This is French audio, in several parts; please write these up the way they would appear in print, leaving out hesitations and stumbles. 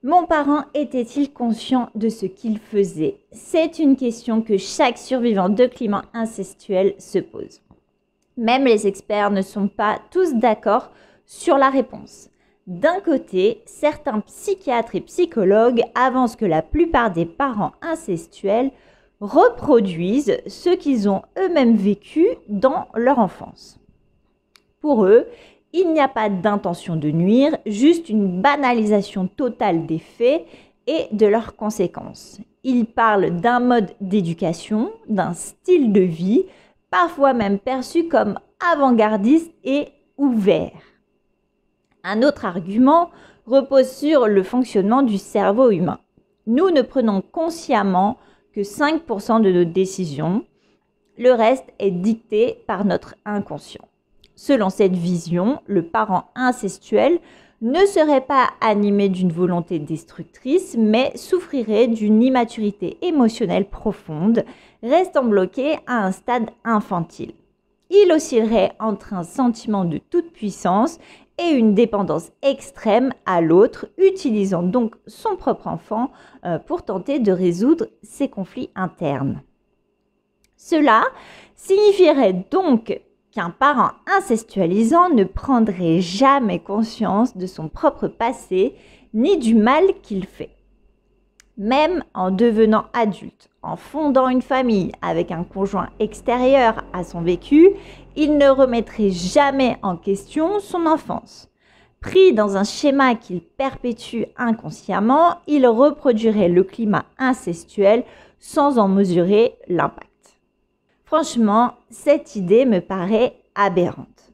Mon parent était-il conscient de ce qu'il faisait? C'est une question que chaque survivant de climat incestuel se pose. Même les experts ne sont pas tous d'accord sur la réponse. D'un côté, certains psychiatres et psychologues avancent que la plupart des parents incestuels reproduisent ce qu'ils ont eux-mêmes vécu dans leur enfance. Pour eux, il n'y a pas d'intention de nuire, juste une banalisation totale des faits et de leurs conséquences. Ils parlent d'un mode d'éducation, d'un style de vie, parfois même perçu comme avant-gardiste et ouvert. Un autre argument repose sur le fonctionnement du cerveau humain. Nous ne prenons consciemment que 5% de nos décisions. Le reste est dicté par notre inconscient. Selon cette vision, le parent incestuel ne serait pas animé d'une volonté destructrice, mais souffrirait d'une immaturité émotionnelle profonde, restant bloqué à un stade infantile. Il oscillerait entre un sentiment de toute puissance et une dépendance extrême à l'autre, utilisant donc son propre enfant pour tenter de résoudre ses conflits internes. Cela signifierait donc qu'un parent incestualisant ne prendrait jamais conscience de son propre passé ni du mal qu'il fait. Même en devenant adulte, en fondant une famille avec un conjoint extérieur à son vécu, il ne remettrait jamais en question son enfance. Pris dans un schéma qu'il perpétue inconsciemment, il reproduirait le climat incestuel sans en mesurer l'impact. Franchement, cette idée me paraît aberrante.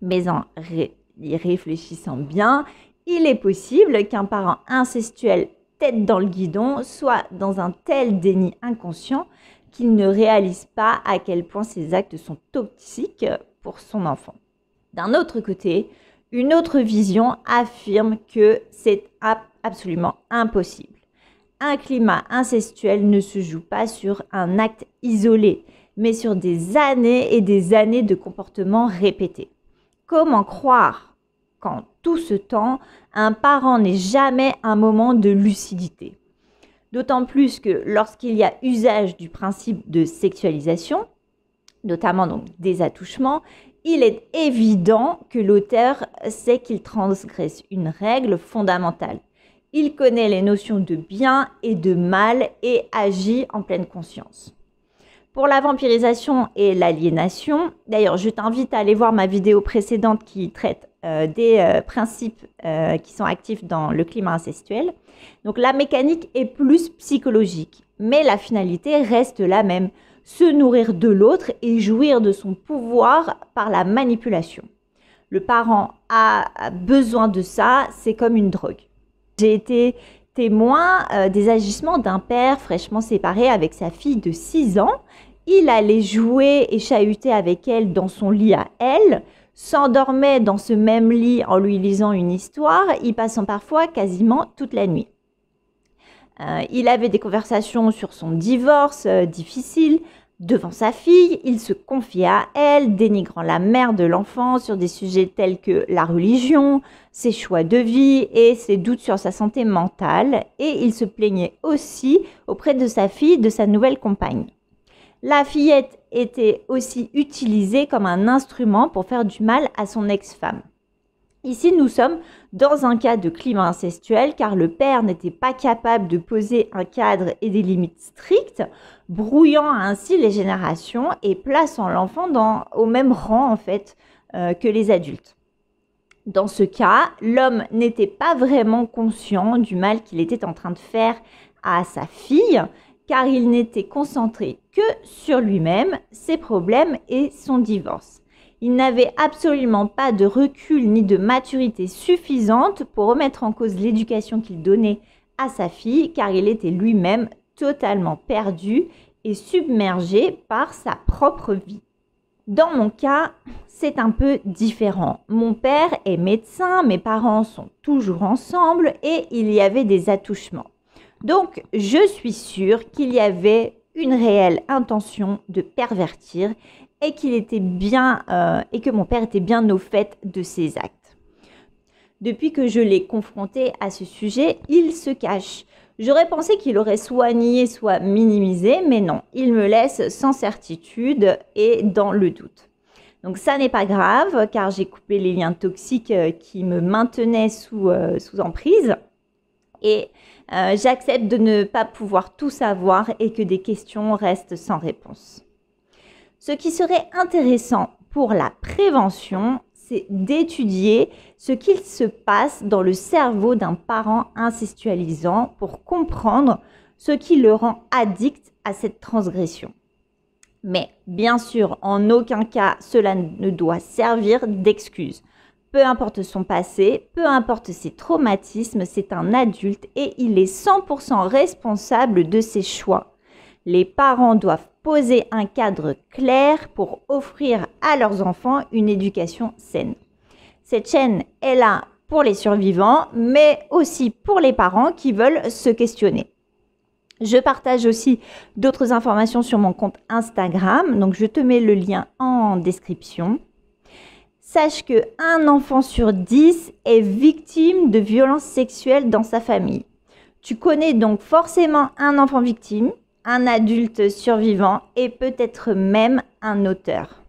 Mais en y réfléchissant bien, il est possible qu'un parent incestuel tête dans le guidon soit dans un tel déni inconscient qu'il ne réalise pas à quel point ses actes sont toxiques pour son enfant. D'un autre côté, une autre vision affirme que c'est absolument impossible. Un climat incestuel ne se joue pas sur un acte isolé, mais sur des années et des années de comportements répétés. Comment croire qu'en tout ce temps, un parent n'est jamais un moment de lucidité? D'autant plus que lorsqu'il y a usage du principe de sexualisation, notamment donc des attouchements, il est évident que l'auteur sait qu'il transgresse une règle fondamentale. Il connaît les notions de bien et de mal et agit en pleine conscience. Pour la vampirisation et l'aliénation, d'ailleurs je t'invite à aller voir ma vidéo précédente qui traite des principes qui sont actifs dans le climat incestuel. Donc la mécanique est plus psychologique, mais la finalité reste la même, se nourrir de l'autre et jouir de son pouvoir par la manipulation. Le parent a besoin de ça, c'est comme une drogue. J'ai été témoin des agissements d'un père fraîchement séparé avec sa fille de 6 ans. Il allait jouer et chahuter avec elle dans son lit à elle, s'endormait dans ce même lit en lui lisant une histoire, y passant parfois quasiment toute la nuit. Il avait des conversations sur son divorce difficile. Devant sa fille, il se confiait à elle, dénigrant la mère de l'enfant sur des sujets tels que la religion, ses choix de vie et ses doutes sur sa santé mentale. Et il se plaignait aussi auprès de sa fille de sa nouvelle compagne. La fillette était aussi utilisée comme un instrument pour faire du mal à son ex-femme. Ici, nous sommes dans un cas de climat incestuel car le père n'était pas capable de poser un cadre et des limites strictes, brouillant ainsi les générations et plaçant l'enfant au même rang en fait que les adultes. Dans ce cas, l'homme n'était pas vraiment conscient du mal qu'il était en train de faire à sa fille, car il n'était concentré que sur lui-même, ses problèmes et son divorce. Il n'avait absolument pas de recul ni de maturité suffisante pour remettre en cause l'éducation qu'il donnait à sa fille, car il était lui-même totalement perdu et submergé par sa propre vie. Dans mon cas, c'est un peu différent. Mon père est médecin, mes parents sont toujours ensemble et il y avait des attouchements. Donc, je suis sûre qu'il y avait une réelle intention de pervertir et que mon père était bien au fait de ses actes. Depuis que je l'ai confronté à ce sujet, il se cache. J'aurais pensé qu'il aurait soit nié, soit minimisé, mais non, il me laisse sans certitude et dans le doute. Donc ça n'est pas grave, car j'ai coupé les liens toxiques qui me maintenaient sous emprise. Et j'accepte de ne pas pouvoir tout savoir et que des questions restent sans réponse. Ce qui serait intéressant pour la prévention, c'est d'étudier ce qu'il se passe dans le cerveau d'un parent incestualisant pour comprendre ce qui le rend addict à cette transgression. Mais bien sûr, en aucun cas, cela ne doit servir d'excuse. Peu importe son passé, peu importe ses traumatismes, c'est un adulte et il est 100% responsable de ses choix. Les parents doivent poser un cadre clair pour offrir à leurs enfants une éducation saine. Cette chaîne est là pour les survivants, mais aussi pour les parents qui veulent se questionner. Je partage aussi d'autres informations sur mon compte Instagram, donc je te mets le lien en description. Sache qu'un enfant sur 10 est victime de violences sexuelles dans sa famille. Tu connais donc forcément un enfant victime, un adulte survivant et peut-être même un auteur.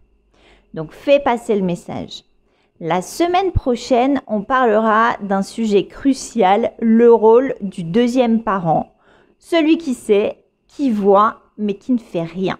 Donc fais passer le message. La semaine prochaine, on parlera d'un sujet crucial, le rôle du deuxième parent. Celui qui sait, qui voit, mais qui ne fait rien.